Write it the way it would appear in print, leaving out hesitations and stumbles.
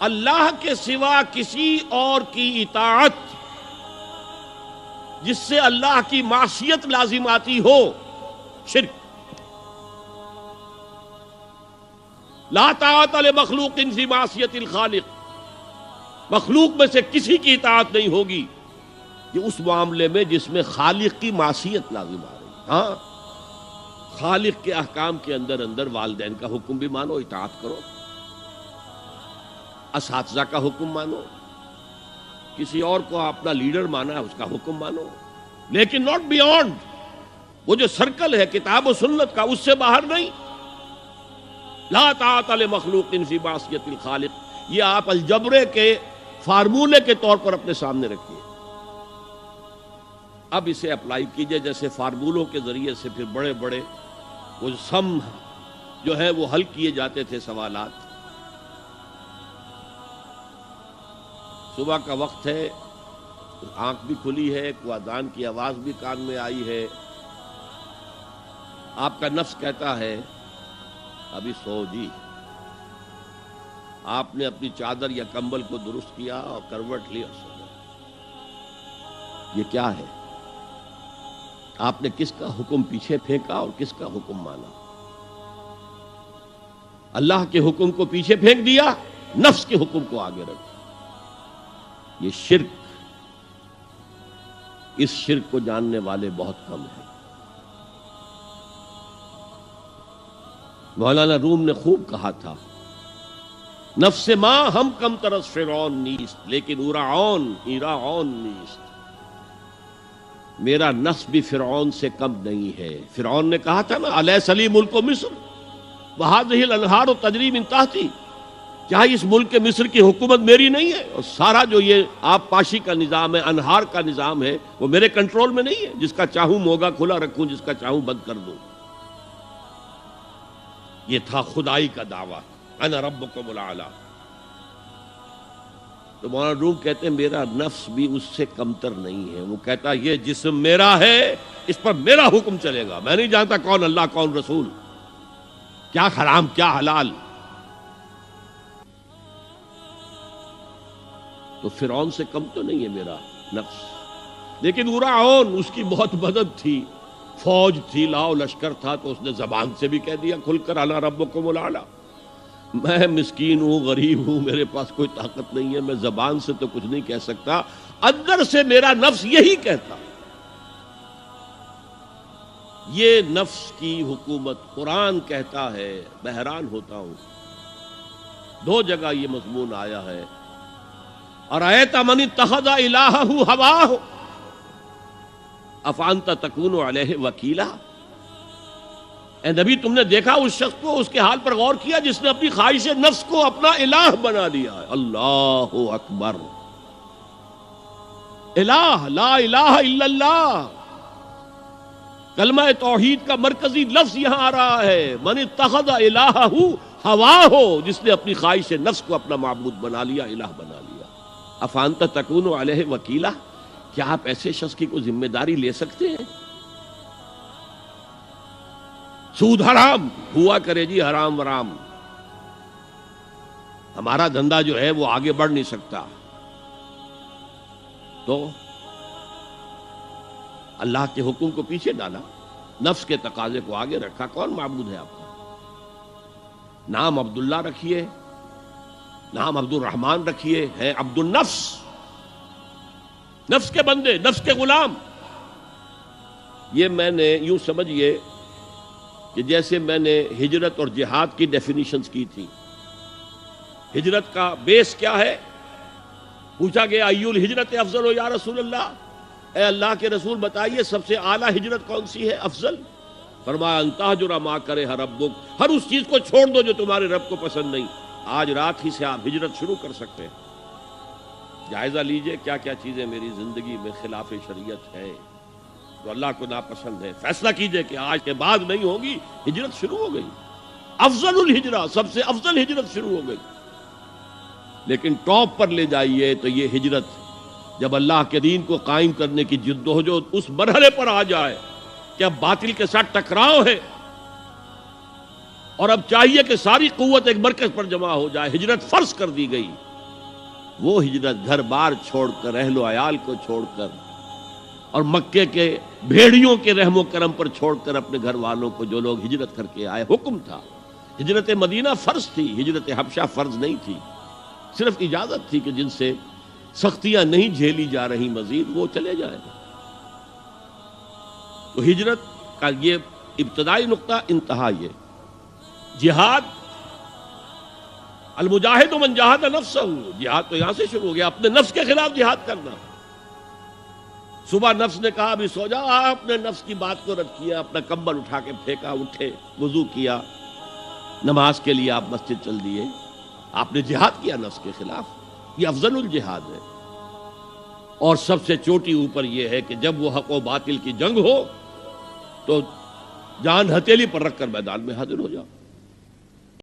اللہ کے سوا کسی اور کی اطاعت جس سے اللہ کی معصیت لازم آتی ہو، شرک۔ لا طاعت لمخلوق فی معصیت الخالق، مخلوق میں سے کسی کی اطاعت نہیں ہوگی یہ اس معاملے میں جس میں خالق کی معصیت لازم آ رہی ہے۔ ہاں، خالق کے احکام کے اندر والدین کا حکم بھی مانو، اطاعت کرو، اساتذہ کا حکم مانو، کسی اور کو اپنا لیڈر مانا ہے اس کا حکم مانو، لیکن ناٹ بیونڈ وہ جو سرکل ہے کتاب و سنت کا، اس سے باہر نہیں۔ لا طاعت لمخلوق فی معصیت الخالق، یہ آپ الجبرے کے فارمولے کے طور پر اپنے سامنے رکھیے۔ اب اسے اپلائی کیجئے، جیسے فارمولوں کے ذریعے سے پھر بڑے بڑے وہ سم جو ہے وہ حل کیے جاتے تھے سوالات۔ صبح کا وقت ہے، آنکھ بھی کھلی ہے، کوئی اذان کی آواز بھی کان میں آئی ہے، آپ کا نفس کہتا ہے ابھی سو جی۔ آپ نے اپنی چادر یا کمبل کو درست کیا اور کروٹ لی اور سو گئے۔ یہ کیا ہے؟ آپ نے کس کا حکم پیچھے پھینکا اور کس کا حکم مانا؟ اللہ کے حکم کو پیچھے پھینک دیا، نفس کے حکم کو آگے رکھا۔ یہ شرک، اس شرک کو جاننے والے بہت کم ہیں۔ مولانا روم نے خوب کہا تھا، نفس ما ہم کم ترس فرعون نیست لیکن ایراعون نیست۔ میرا نفس بھی فرعون سے کم نہیں ہے۔ فرعون نے کہا تھا نا، الیس لی ملک مصر وہذہ الانہار تجری من تحتی، کیا اس ملک مصر کی حکومت میری نہیں ہے؟ اور سارا جو یہ آب پاشی کا نظام ہے، انہار کا نظام ہے، وہ میرے کنٹرول میں نہیں ہے؟ جس کا چاہوں موگا کھلا رکھوں، جس کا چاہوں بند کر دوں۔ یہ تھا خدائی کا دعویٰ، انا ربکم الاعلی۔ تو مولانا روم کہتے ہیں میرا نفس بھی اس سے کمتر نہیں ہے۔ وہ کہتا یہ جسم میرا ہے، اس پر میرا حکم چلے گا، میں نہیں جانتا کون اللہ کون رسول، کیا حرام کیا حلال۔ تو فرعون سے کم تو نہیں ہے میرا نفس، لیکن ایراعون اس کی بہت مدد تھی، فوج تھی، لاؤ لشکر تھا، تو اس نے زبان سے بھی کہہ دیا کھل کر انا ربکم الاعلی۔ میں مسکین ہوں، غریب ہوں، میرے پاس کوئی طاقت نہیں ہے، میں زبان سے تو کچھ نہیں کہہ سکتا، اندر سے میرا نفس یہی کہتا۔ یہ نفس کی حکومت قرآن کہتا ہے، میں حیران ہوتا ہوں، دو جگہ یہ مضمون آیا ہے، ارأیت من اتخذ الہہ ہواہ افانت تکون علیہ وکیلا۔ اے نبی تم نے دیکھا اس شخص کو، اس کے حال پر غور کیا جس نے اپنی خواہش نفس کو اپنا الہ بنا لیا ہے۔ اللہ اکبر، الہ، لا الہ الا اللہ، کلمہ توحید کا مرکزی لفظ یہاں آ رہا ہے، من اتخذ الہہ ہواہ، جس نے اپنی خواہش نفس کو اپنا معبود بنا لیا، الہ بنا لیا۔ افانت تکون علیہ وکیلا، کیا آپ ایسے شخص کی کوئی ذمہ داری لے سکتے ہیں؟ سود حرام ہوا کرے جی، حرام ورام، ہمارا دھندا جو ہے وہ آگے بڑھ نہیں سکتا۔ تو اللہ کے حکم کو پیچھے ڈالا، نفس کے تقاضے کو آگے رکھا۔ کون معبود ہے آپ کا؟ نام عبداللہ رکھیے، نام عبد الرحمن رکھیے، ہے عبد النفس، نفس کے بندے، نفس کے غلام۔ یہ میں نے یوں سمجھیے کہ جیسے میں نے ہجرت اور جہاد کی ڈیفینیشنز کی تھی۔ ہجرت کا بیس کیا ہے؟ پوچھا گیا ایو الہجرت افضل یا رسول اللہ، اے اللہ کے رسول بتائیے سب سے اعلیٰ ہجرت کون سی ہے، افضل؟ فرمایا ان تہجر ما کرہ ربک، ہر اس چیز کو چھوڑ دو جو تمہارے رب کو پسند نہیں۔ آج رات ہی سے آپ ہجرت شروع کر سکتے ہیں۔ جائزہ لیجئے کیا کیا چیزیں میری زندگی میں خلاف شریعت ہے، تو اللہ کو ناپسند ہے، فیصلہ کیجئے کہ آج کے بعد نہیں ہوگی۔ ہجرت شروع ہو گئی، افضل الہجرہ، سب سے افضل ہجرت شروع ہو گئی۔ لیکن ٹاپ پر لے جائیے تو یہ ہجرت جب اللہ کے دین کو قائم کرنے کی جدوجہد اس مرحلے پر آ جائے کہ اب باطل کے ساتھ ٹکراؤ ہے اور اب چاہیے کہ ساری قوت ایک مرکز پر جمع ہو جائے، ہجرت فرض کر دی گئی، وہ ہجرت گھر بار چھوڑ کر، اہل و عیال کو چھوڑ کر، اور مکے کے بھیڑیوں کے رحم و کرم پر چھوڑ کر اپنے گھر والوں کو جو لوگ ہجرت کر کے آئے، حکم تھا۔ ہجرت مدینہ فرض تھی، ہجرت حبشہ فرض نہیں تھی، صرف اجازت تھی کہ جن سے سختیاں نہیں جھیلی جا رہی مزید وہ چلے جائیں۔ تو ہجرت کا یہ ابتدائی نقطہ، انتہا یہ جہاد، المجاہد من جاہد نفسہ، جہاد تو یہاں سے شروع ہو گیا، اپنے نفس کے خلاف جہاد کرنا۔ صبح نفس نے کہا ابھی سو جاؤ، آپ نے نفس کی بات کو رد کیا، اپنا کمبل اٹھا کے پھینکا، اٹھے، وضو کیا، نماز کے لیے آپ مسجد چل دیے، آپ نے جہاد کیا نفس کے خلاف۔ یہ افضل الجہاد ہے، اور سب سے چوٹی اوپر یہ ہے کہ جب وہ حق و باطل کی جنگ ہو تو جان ہتھیلی پر رکھ کر میدان میں حاضر ہو جاؤ۔